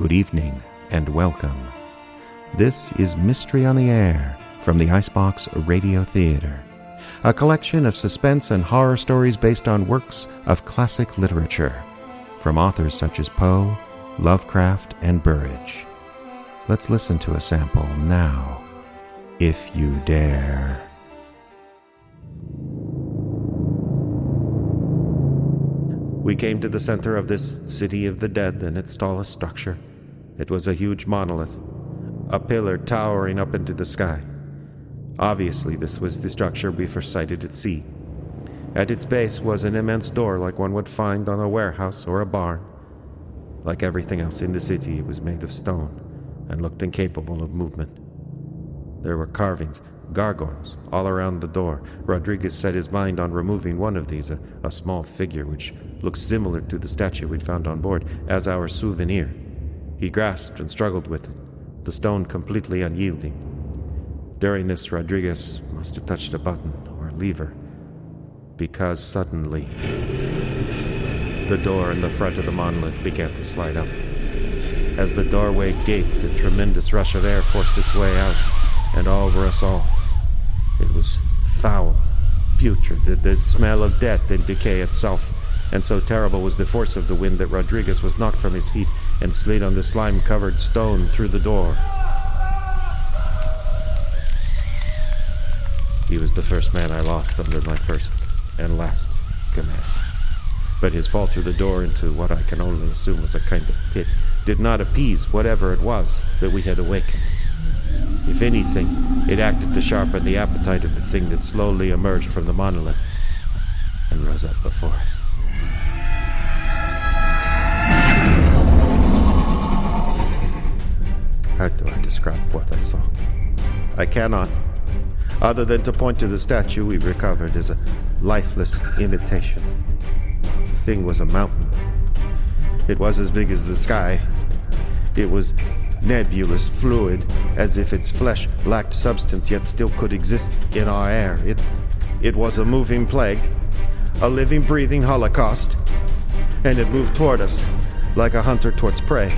Good evening and welcome. This is Mystery on the Air from the Icebox Radio Theater, a collection of suspense and horror stories based on works of classic literature from authors such as Poe, Lovecraft, and Burrage. Let's listen to a sample now, if you dare. We came to the center of this city of the dead and its tallest structure. It was a huge monolith, a pillar towering up into the sky. Obviously, this was the structure we first sighted at sea. At its base was an immense door like one would find on a warehouse or a barn. Like everything else in the city, it was made of stone and looked incapable of movement. There were carvings, gargoyles, all around the door. Rodriguez set his mind on removing one of these, a small figure which looked similar to the statue we'd found on board, as our souvenir. He grasped and struggled with it, the stone completely unyielding. During this, Rodriguez must have touched a button or a lever, because suddenly the door in the front of the monolith began to slide up. As the doorway gaped, a tremendous rush of air forced its way out, and over us all. It was foul, putrid, the smell of death and decay itself, and so terrible was the force of the wind that Rodriguez was knocked from his feet and slid on the slime-covered stone through the door. He was the first man I lost under my first and last command. But his fall through the door into what I can only assume was a kind of pit did not appease whatever it was that we had awakened. If anything, it acted to sharpen the appetite of the thing that slowly emerged from the monolith and rose up before us. How do I describe what I saw? I cannot, other than to point to the statue we recovered as a lifeless imitation. The thing was a mountain. It was as big as the sky. It was nebulous, fluid, as if its flesh lacked substance yet still could exist in our air. It was a moving plague, a living, breathing holocaust, and it moved toward us like a hunter towards prey.